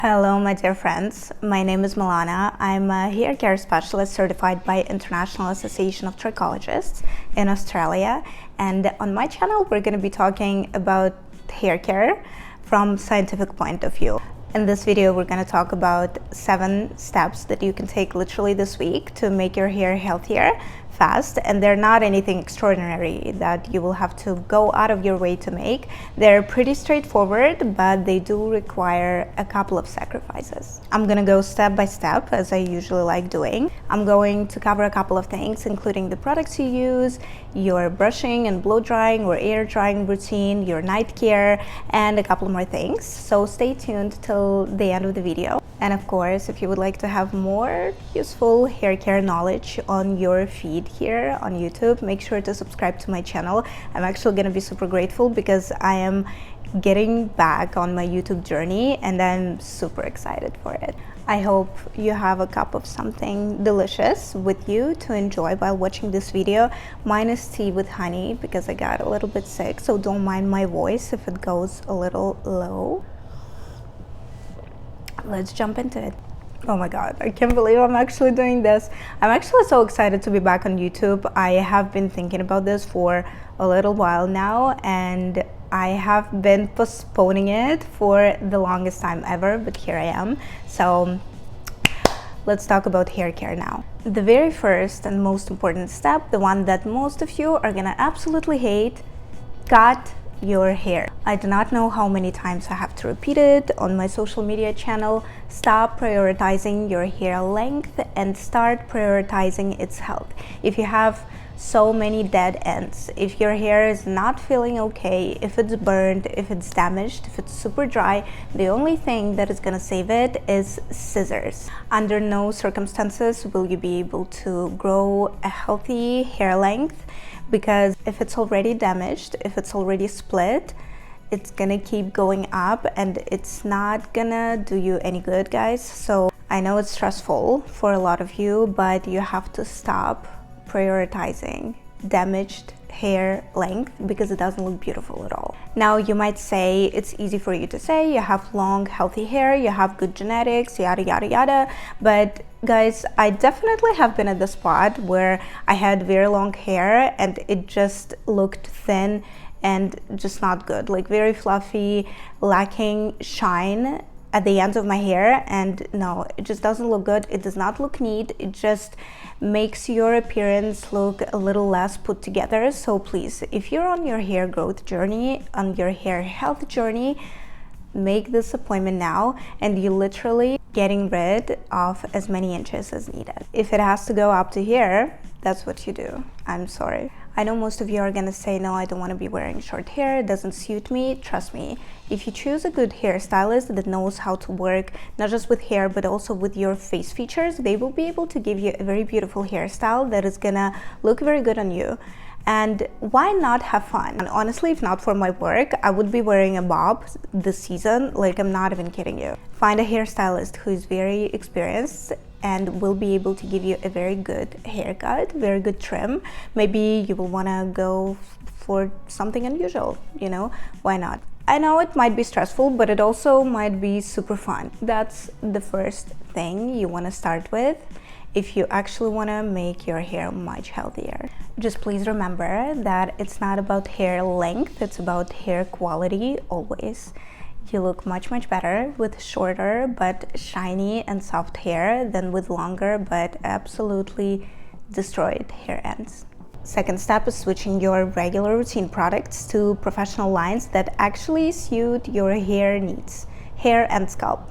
Hello, my dear friends. My name is Milana. I'm a hair care specialist certified by International Association of Trichologists in Australia. And on my channel, we're going to be talking about hair care from scientific point of view. In this video, we're going to talk about 7 steps that you can take literally this week to make your hair healthier fast, and they're not anything extraordinary that you will have to go out of your way to make. They're pretty straightforward, but they do require a couple of sacrifices. I'm gonna go step by step, as I usually like doing. I'm going to cover a couple of things, including the products you use, your brushing and blow drying or air drying routine, your night care, and a couple more things. So stay tuned till the end of the video. And of course, if you would like to have more useful hair care knowledge on your feed here on YouTube, make sure to subscribe to my channel. I'm actually going to be super grateful because I am getting back on my YouTube journey and I'm super excited for it. I hope you have a cup of something delicious with you to enjoy while watching this video. Mine is tea with honey because I got a little bit sick, so don't mind my voice if it goes a little low. Let's jump into it. Oh my god, I can't believe I'm actually doing this. I'm actually so excited to be back on YouTube. I have been thinking about this for a little while now, and I have been postponing it for the longest time ever, but here I am. So let's talk about hair care now. The very first and most important step, the one that most of you are gonna absolutely hate: cut your hair. I do not know how many times I have to repeat it on my social media channel. Stop prioritizing your hair length and start prioritizing its health. If you have so many dead ends, if your hair is not feeling okay, if it's burned, if it's damaged, if it's super dry, the only thing that is gonna save it is scissors. Under no circumstances will you be able to grow a healthy hair length, because if it's already damaged, if it's already split, it's gonna keep going up and it's not gonna do you any good, guys. So I know it's stressful for a lot of you, but you have to stop prioritizing damaged hair length because it doesn't look beautiful at all. Now you might say it's easy for you to say, you have long healthy hair, you have good genetics, yada yada yada, but guys, I definitely have been at the spot where I had very long hair and it just looked thin and just not good, like very fluffy, lacking shine at the ends of my hair, and no, it just doesn't look good. It does not look neat. It just makes your appearance look a little less put together. So please, if you're on your hair growth journey, on your hair health journey, make this appointment now, and you're literally getting rid of as many inches as needed. If it has to go up to here, that's what you do. I'm sorry. I know most of you are gonna say, no, I don't want to be wearing short hair, it doesn't suit me. Trust me, if you choose a good hairstylist that knows how to work not just with hair but also with your face features, they will be able to give you a very beautiful hairstyle that is gonna look very good on you. And why not have fun? And honestly, if not for my work, I would be wearing a bob this season. Like, I'm not even kidding you. Find a hairstylist who is very experienced and will be able to give you a very good haircut, very good trim. Maybe you will want to go for something unusual, you know, why not? I know it might be stressful, but it also might be super fun. That's the first thing you want to start with if you actually want to make your hair much healthier. Just please remember that it's not about hair length, it's about hair quality always. You look much better with shorter but shiny and soft hair than with longer but absolutely destroyed hair ends. Second step is switching your regular routine products to professional lines that actually suit your hair needs, hair and scalp.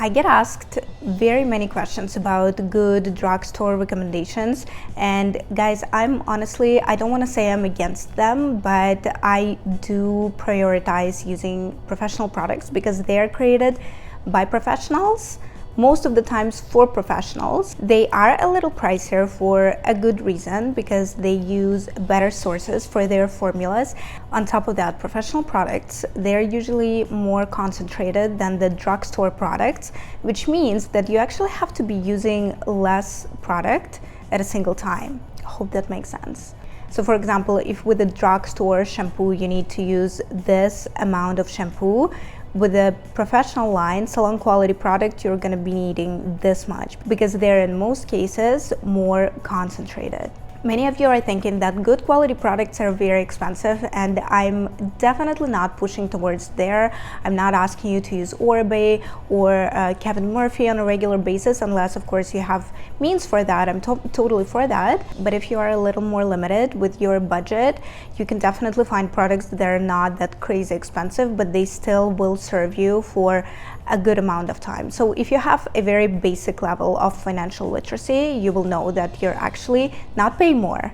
I get asked very many questions about good drugstore recommendations, and guys, I don't want to say I'm against them, but I do prioritize using professional products because they're created by professionals, most of the times for professionals. They are a little pricier for a good reason because they use better sources for their formulas. On top of that, professional products, they're usually more concentrated than the drugstore products, which means that you actually have to be using less product at a single time. I hope that makes sense. So for example, if with a drugstore shampoo you need to use this amount of shampoo, With a professional line, salon quality product, you're going to be needing this much because they're in most cases more concentrated. Many of you are thinking that good quality products are very expensive, and I'm definitely not pushing towards there. I'm not asking you to use Oribe or Kevin Murphy on a regular basis, unless of course you have means for that. I'm totally for that. But if you are a little more limited with your budget, you can definitely find products that are not that crazy expensive, but they still will serve you for a good amount of time. So if you have a very basic level of financial literacy, you will know that you're actually not paying more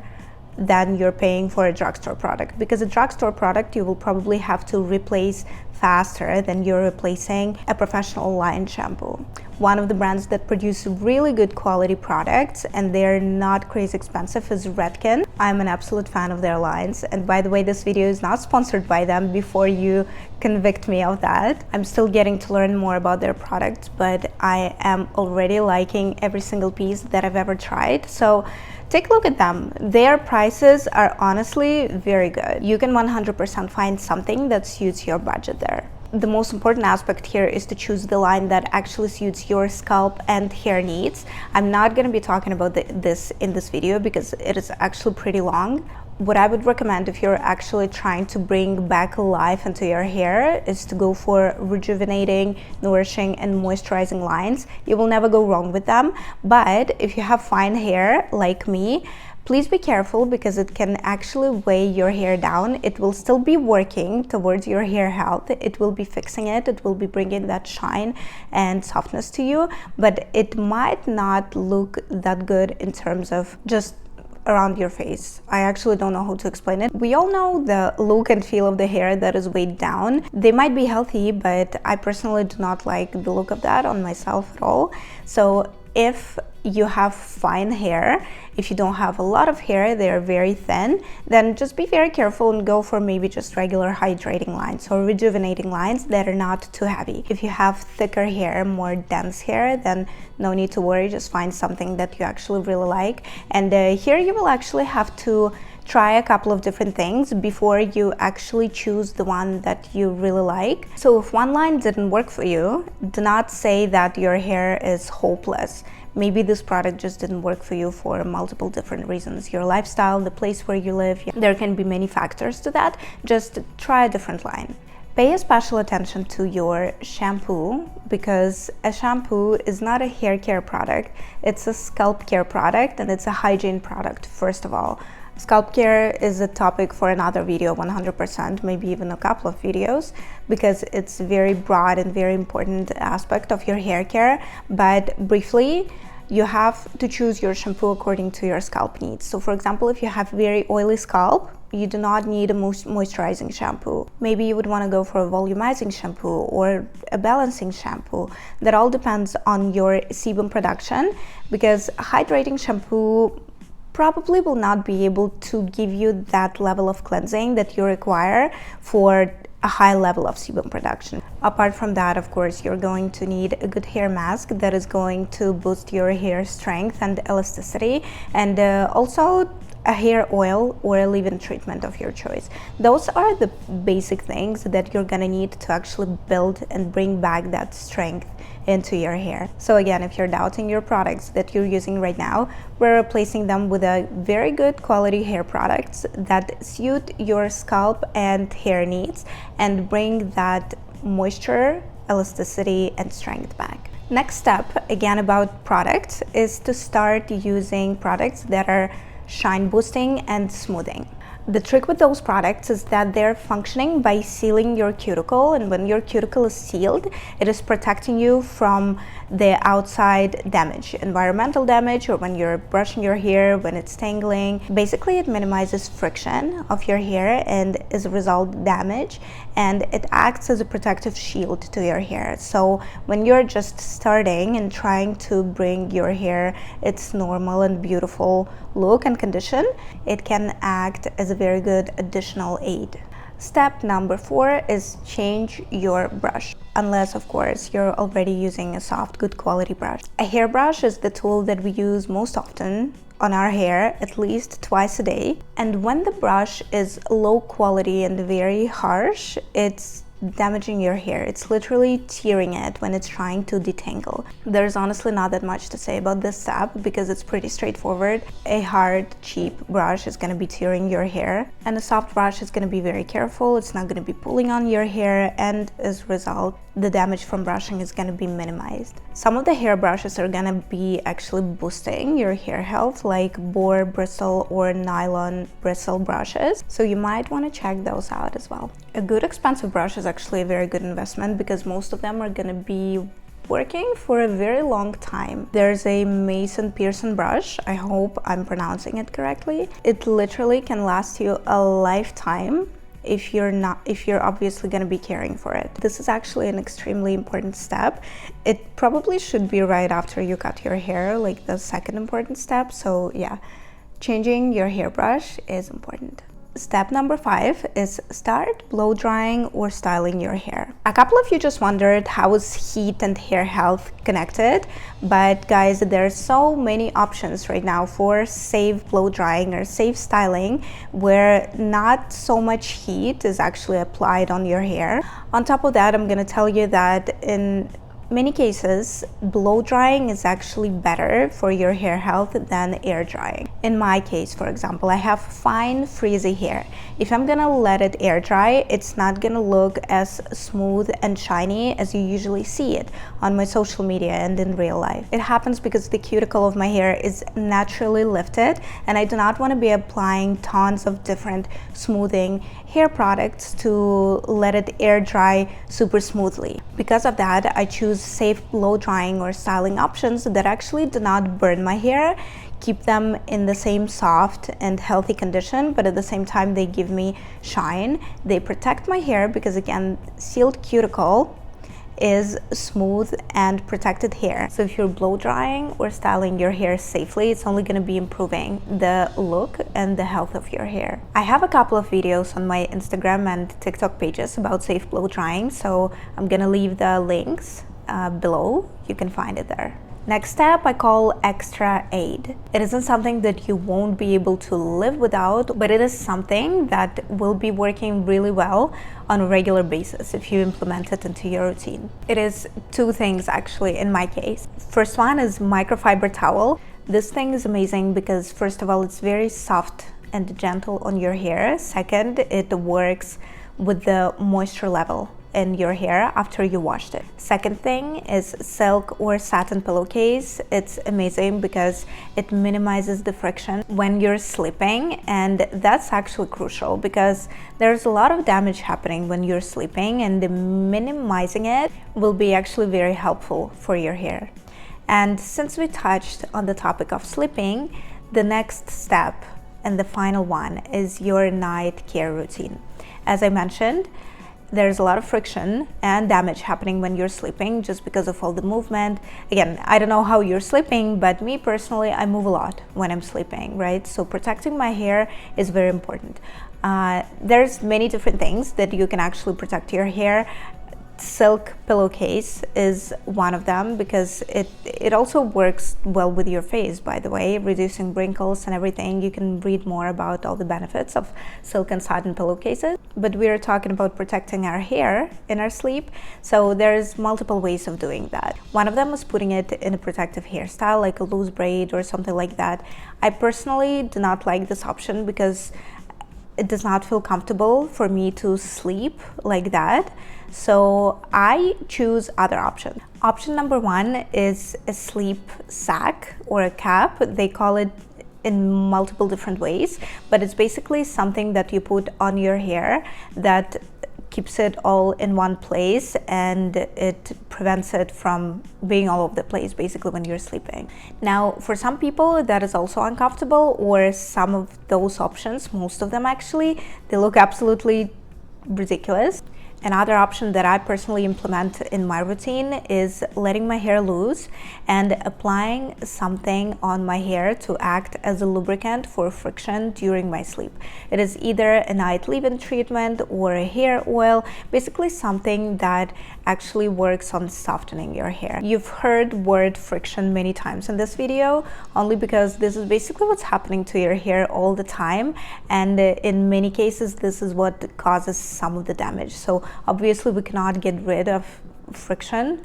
than you're paying for a drugstore product, because a drugstore product you will probably have to replace faster than you're replacing a professional line shampoo. One of the brands that produce really good quality products and they're not crazy expensive is Redken. I'm an absolute fan of their lines, and by the way, this video is not sponsored by them before you convict me of that. I'm still getting to learn more about their products, but I am already liking every single piece that I've ever tried. So take a look at them. Their prices are honestly very good. You can 100% find something that suits your budget there. The most important aspect here is to choose the line that actually suits your scalp and hair needs. I'm not going to be talking about this in this video because it is actually pretty long. What I would recommend if you're actually trying to bring back life into your hair is to go for rejuvenating, nourishing, and moisturizing lines. You will never go wrong with them. But if you have fine hair like me, please be careful because it can actually weigh your hair down. It will still be working towards your hair health. It will be fixing it. It will be bringing that shine and softness to you, but it might not look that good in terms of just around your face. I actually don't know how to explain it. We all know the look and feel of the hair that is weighed down. They might be healthy, but I personally do not like the look of that on myself at all. So if you have fine hair, if you don't have a lot of hair, they're very thin, then just be very careful and go for maybe just regular hydrating lines or rejuvenating lines that are not too heavy. If you have thicker hair, more dense hair, then no need to worry, just find something that you actually really like. And here you will actually have to try a couple of different things before you actually choose the one that you really like. So if one line didn't work for you, do not say that your hair is hopeless. Maybe this product just didn't work for you for multiple different reasons. Your lifestyle, the place where you live, there can be many factors to that. Just try a different line. Pay a special attention to your shampoo, because a shampoo is not a hair care product. It's a scalp care product, and it's a hygiene product, first of all. Scalp care is a topic for another video, 100%, maybe even a couple of videos, because it's a very broad and very important aspect of your hair care. But briefly, you have to choose your shampoo according to your scalp needs. So for example, if you have very oily scalp, you do not need a moisturizing shampoo. Maybe you would want to go for a volumizing shampoo or a balancing shampoo. That all depends on your sebum production, because hydrating shampoo probably will not be able to give you that level of cleansing that you require for a high level of sebum production. Apart from that, of course, you're going to need a good hair mask that is going to boost your hair strength and elasticity, and also a hair oil or a leave-in treatment of your choice. Those are the basic things that you're gonna need to actually build and bring back that strength into your hair. So again, if you're doubting your products that you're using right now, we're replacing them with a very good quality hair products that suit your scalp and hair needs and bring that moisture, elasticity, and strength back. Next step, again about products, is to start using products that are shine boosting and smoothing. The trick with those products is that they're functioning by sealing your cuticle, and when your cuticle is sealed, it is protecting you from the outside damage, environmental damage, or when you're brushing your hair, when it's tangling. Basically, it minimizes friction of your hair and as a result damage, and it acts as a protective shield to your hair. So when you're just starting and trying to bring your hair its normal and beautiful look and condition, it can act as a very good additional aid. Step number 4 is change your brush, unless of course you're already using a soft, good quality brush. A hairbrush is the tool that we use most often on our hair, at least twice a day. And when the brush is low quality and very harsh, it's damaging your hair. It's literally tearing it when it's trying to detangle. There's honestly not that much to say about this step because it's pretty straightforward. A hard, cheap brush is going to be tearing your hair, and a soft brush is going to be very careful. It's not going to be pulling on your hair, and as a result, the damage from brushing is going to be minimized. Some of the hair brushes are going to be actually boosting your hair health, like boar bristle or nylon bristle brushes, so you might want to check those out as well. A good expensive brush is actually a very good investment because most of them are going to be working for a very long time. There's a Mason Pearson brush. I hope I'm pronouncing it correctly. It literally can last you a lifetime if you're obviously going to be caring for it. This is actually an extremely important step. It probably should be right after you cut your hair, like the second important step. So yeah, changing your hairbrush is important. Step number 5 is start blow drying or styling your hair. A couple of you just wondered how is heat and hair health connected, but guys, there are so many options right now for safe blow drying or safe styling where not so much heat is actually applied on your hair. On top of that, I'm going to tell you that in many cases, blow drying is actually better for your hair health than air drying. In my case, for example, I have fine frizzy hair. If I'm gonna let it air dry, it's not gonna look as smooth and shiny as you usually see it on my social media and in real life. It happens because the cuticle of my hair is naturally lifted, and I do not want to be applying tons of different smoothing hair products to let it air dry super smoothly. Because of that, I choose safe blow drying or styling options that actually do not burn my hair, keep them in the same soft and healthy condition, but at the same time they give me shine. They protect my hair because, again, sealed cuticle is smooth and protected hair. So if you're blow drying or styling your hair safely, it's only going to be improving the look and the health of your hair. I have a couple of videos on my Instagram and TikTok pages about safe blow drying, so I'm gonna leave the links below. You can find it there. Next step I call extra aid. It isn't something that you won't be able to live without, but it is something that will be working really well on a regular basis if you implement it into your routine. It is 2 things actually in my case. First one is microfiber towel. This thing is amazing because first of all, it's very soft and gentle on your hair. Second, it works with the moisture level in your hair after you washed it. Second thing is silk or satin pillowcase. It's amazing because it minimizes the friction when you're sleeping, and that's actually crucial because there's a lot of damage happening when you're sleeping, and minimizing it will be actually very helpful for your hair. And since we touched on the topic of sleeping, the next step and the final one is your night care routine. As I mentioned, there's a lot of friction and damage happening when you're sleeping just because of all the movement. Again, I don't know how you're sleeping, but me personally, I move a lot when I'm sleeping, right? So protecting my hair is very important. There's many different things that you can actually protect your hair. Silk pillowcase is one of them because it also works well with your face, by the way, reducing wrinkles and everything. You can read more about all the benefits of silk and satin pillowcases, but we're talking about protecting our hair in our sleep, so there's multiple ways of doing that. One of them is putting it in a protective hairstyle like a loose braid or something like that. I personally do not like this option because it does not feel comfortable for me to sleep like that. So I choose other options. Option number 1 is a sleep sack or a cap. They call it in multiple different ways, but it's basically something that you put on your hair that keeps it all in one place, and it prevents it from being all over the place basically when you're sleeping. Now, for some people that is also uncomfortable, or some of those options, most of them actually, they look absolutely ridiculous. Another option that I personally implement in my routine is letting my hair loose and applying something on my hair to act as a lubricant for friction during my sleep. It is either a night leave-in treatment or a hair oil, basically something that actually works on softening your hair. You've heard word friction many times in this video, only because this is basically what's happening to your hair all the time, and in many cases this is what causes some of the damage. So obviously we cannot get rid of friction.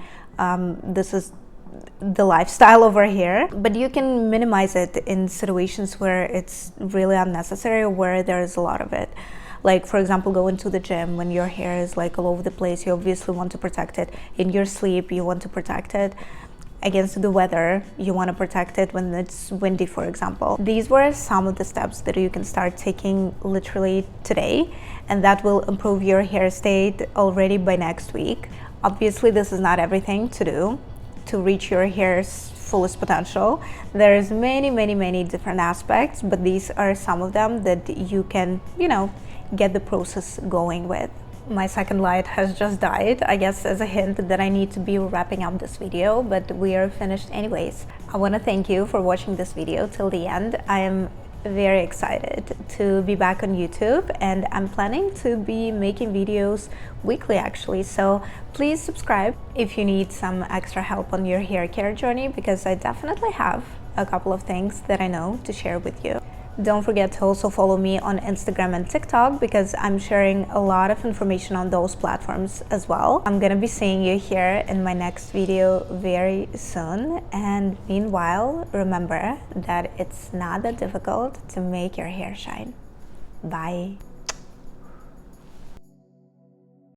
This is the lifestyle over here, but you can minimize it in situations where it's really unnecessary, where there's a lot of it. Like, for example, going to the gym when your hair is like all over the place, you obviously want to protect it. In your sleep, you want to protect it. Against the weather, you want to protect it when it's windy, for example. These were some of the steps that you can start taking literally today, and that will improve your hair state already by next week. Obviously, this is not everything to do to reach your hair's fullest potential. There's many different aspects, but these are some of them that you can, get the process going with. My second light has just died, I guess as a hint that I need to be wrapping up this video, but we are finished anyways. I want to thank you for watching this video till the end. I am very excited to be back on YouTube, and I'm planning to be making videos weekly actually, so please subscribe if you need some extra help on your hair care journey, because I definitely have a couple of things that I know to share with you. Don't forget to also follow me on Instagram and TikTok, because I'm sharing a lot of information on those platforms as well. I'm gonna be seeing you here in my next video very soon, and meanwhile, remember that it's not that difficult to make your hair shine. Bye.